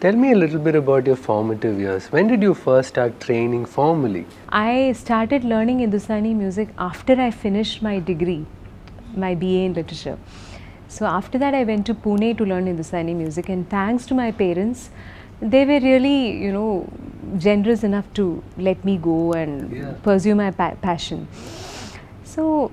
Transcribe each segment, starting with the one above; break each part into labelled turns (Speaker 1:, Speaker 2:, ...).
Speaker 1: Tell me a little bit about your formative years. When did you first start training formally?
Speaker 2: I started learning Hindustani music after I finished my degree, my BA in literature. So after that I went to Pune to learn Hindustani music, and thanks to my parents, they were really, generous enough to let me go and pursue my passion. So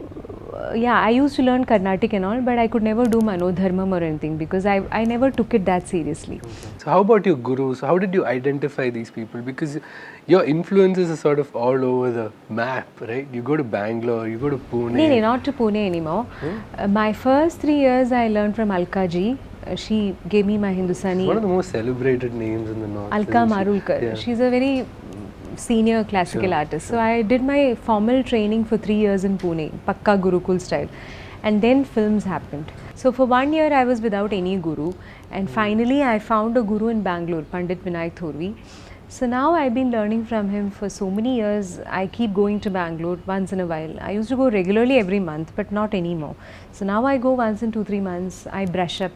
Speaker 2: I used to learn Carnatic and all, but I could never do Manodharmam or anything because I never took it that seriously.
Speaker 1: Okay. So how about your gurus? How did you identify these people? Because your influences are sort of all over the map, right? You go to Bangalore, you go to Pune.
Speaker 2: No, not to Pune anymore. My first 3 years I learned from Alka ji. She gave me my Hindustani.
Speaker 1: One of the most celebrated names in the north.
Speaker 2: Alka Marulkar. Yeah. She's a very senior classical artist. So I did my formal training for 3 years in Pune, Pakka Gurukul style. And then films happened. So for 1 year I was without any guru. And finally I found a guru in Bangalore, Pandit Vinayak Thorvi. So now I've been learning from him for so many years. I keep going to Bangalore once in a while. I used to go regularly every month, but not anymore. So now I go once in 2-3 months. I brush up.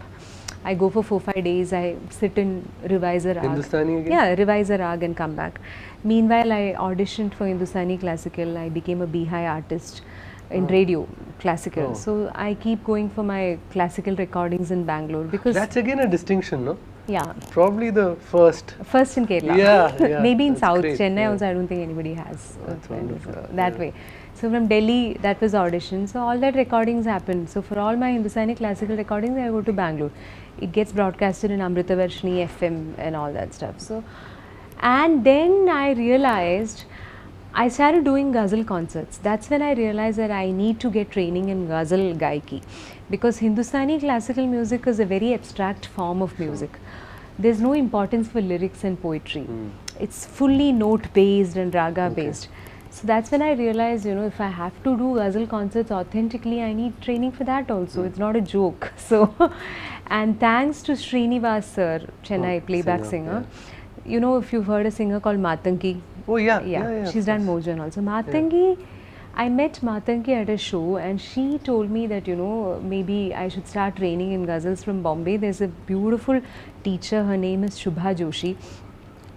Speaker 2: I go for 4-5 days. I sit and revise a rag.
Speaker 1: Hindustani again?
Speaker 2: Yeah, revise a rag and come back. Meanwhile, I auditioned for Hindustani classical. I became a Bihai artist in radio classical. So I keep going for my classical recordings in Bangalore because
Speaker 1: that's again a distinction, no?
Speaker 2: Yeah.
Speaker 1: Probably the first.
Speaker 2: First in Kerala.
Speaker 1: Yeah.
Speaker 2: Maybe in South,
Speaker 1: great.
Speaker 2: Chennai also I don't think anybody has that way. So from Delhi, that was audition. So all that recordings happened. So for all my Hindustani classical recordings, I go to Bangalore. It gets broadcasted in Amritavarshini FM and all that stuff. So, and then I realized I started doing ghazal concerts. That's when I realized that I need to get training in ghazal gaiki, because Hindustani classical music is a very abstract form of music. There's no importance for lyrics and poetry. It's fully note based and raga based. So that's when I realized, if I have to do ghazal concerts authentically, I need training for that also. It's not a joke. So, and thanks to Srinivas sir, Chennai playback singer. If you've heard a singer called Matangi.
Speaker 1: Oh yeah.
Speaker 2: She's done Mojan also. Matangi, I met Matangi at a show and she told me that, maybe I should start training in ghazals from Bombay. There's a beautiful teacher, her name is Shubha Joshi.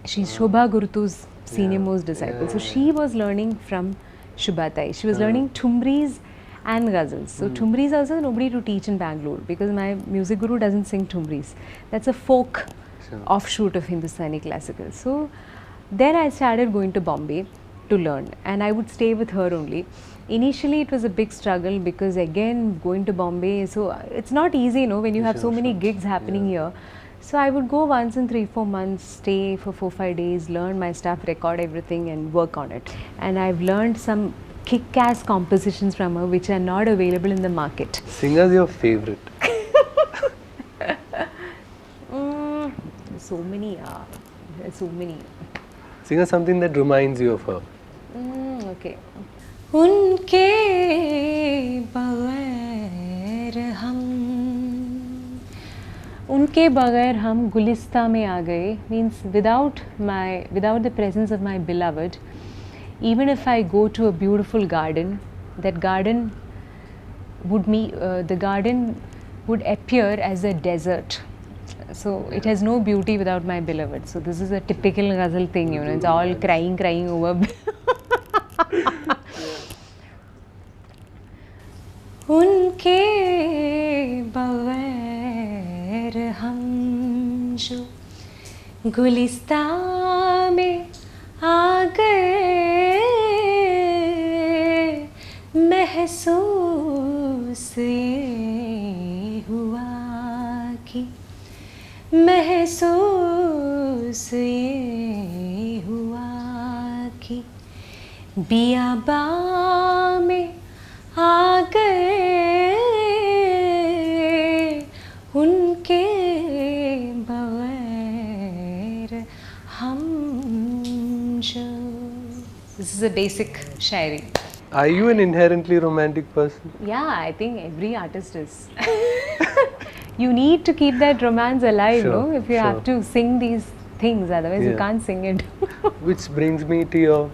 Speaker 2: She's Shobha Gurutu's senior most disciple. So she was learning from Shubhatai. She was learning Thumris and ghazals. So Thumris also nobody to teach in Bangalore because my music guru doesn't sing Thumris. That's a folk offshoot of Hindustani classical. So then I started going to Bombay to learn, and I would stay with her only. Initially it was a big struggle because again going to Bombay, so it's not easy, when you have so many gigs happening here. So I would go once in 3-4 months, stay for 4-5 days, learn my stuff, record everything and work on it. And I've learned some kick-ass compositions from her which are not available in the market.
Speaker 1: Singer's your favorite?
Speaker 2: So many, so many.
Speaker 1: Sing us something that reminds you of her.
Speaker 2: Okay. उनके बगैर हम गुलिस्ता में आ गए means without the presence of my beloved, even if I go to a beautiful garden, that garden the garden would appear as a desert. So it has no beauty without my beloved. So this is a typical ghazal thing, it's all crying over. उनके बगैर हम जो गुलिस्ता में आ गए, महसूस ये हुआ कि महसूस ये हुआ कि बियाबा में आ गए, उनके बगैर हम जो. This is a basic shairi.
Speaker 1: Are you an inherently romantic person?
Speaker 2: Yeah, I think every artist is. You need to keep that romance alive, if you have to sing these things, otherwise you can't sing it.
Speaker 1: Which brings me to your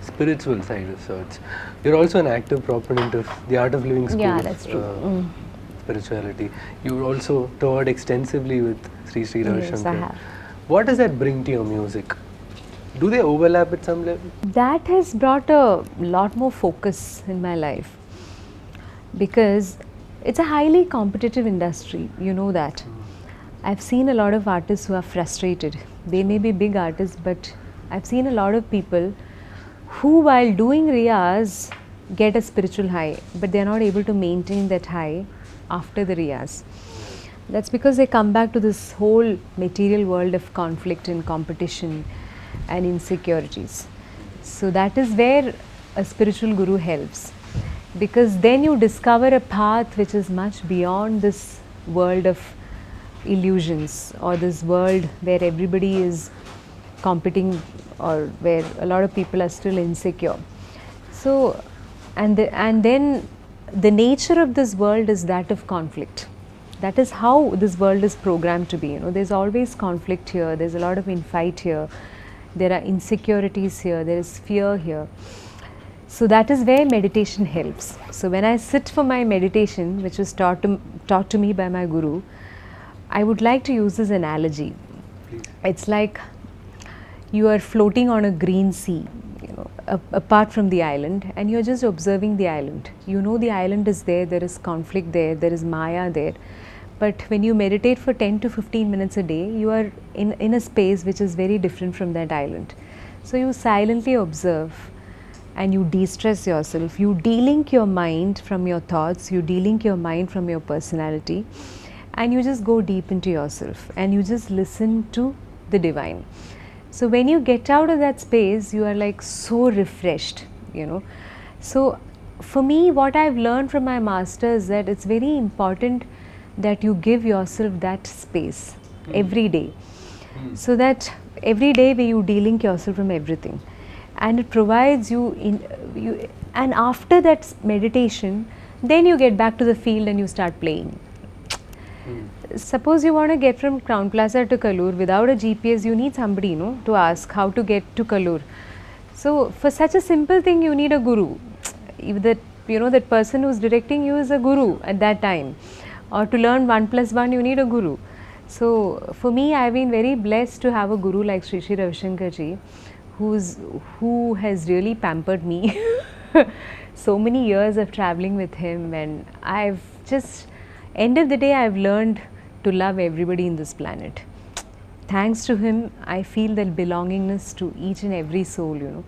Speaker 1: spiritual side of sorts. You're also an active proponent of the Art of Living School.
Speaker 2: Yeah, that's true.
Speaker 1: Spirituality. You also toured extensively with Sri Ravi Shankar.
Speaker 2: Yes, I have.
Speaker 1: What does that bring to your music? Do they overlap at some level?
Speaker 2: That has brought a lot more focus in my life, because it's a highly competitive industry, you know that. I've seen a lot of artists who are frustrated. They may be big artists, but I've seen a lot of people who, while doing riyaz, get a spiritual high, but they're not able to maintain that high after the riyaz. That's because they come back to this whole material world of conflict and competition and insecurities. So that is where a spiritual guru helps, because then you discover a path which is much beyond this world of illusions, or this world where everybody is competing, or where a lot of people are still insecure. So, and then the nature of this world is that of conflict. That is how this world is programmed to be. You know, there's always conflict here. There's a lot of infight here. There are insecurities here. There is fear here. So that is where meditation helps. So when I sit for my meditation, which was taught to me by my guru, I would like to use this analogy. It's like you are floating on a green sea, you know, apart from the island, and you're just observing the island. You know the island is there, there is conflict there, there is Maya there. But when you meditate for 10 to 15 minutes a day, you are in a space which is very different from that island. So you silently observe and you de-stress yourself. You de-link your mind from your thoughts, you de-link your mind from your personality, and you just go deep into yourself and you just listen to the divine. So when you get out of that space, you are like so refreshed, you know. So for me, what I've learned from my master is that it's very important that you give yourself that space every day, so that every day where you de-link yourself from everything, and it provides you and after that meditation, then you get back to the field and you start playing. Suppose you want to get from Crown Plaza to Kallur without a GPS, you need somebody, you know, to ask how to get to Kallur. So for such a simple thing, you need a guru. If that, you know, that person who's directing you is a guru at that time. Or to learn 1 + 1, you need a guru. So for me, I've been very blessed to have a guru like Sri Sri Ravi Shankar ji, who has really pampered me. So many years of traveling with him, and I've just, end of the day, I've learned to love everybody in this planet. Thanks to him, I feel that belongingness to each and every soul, you know.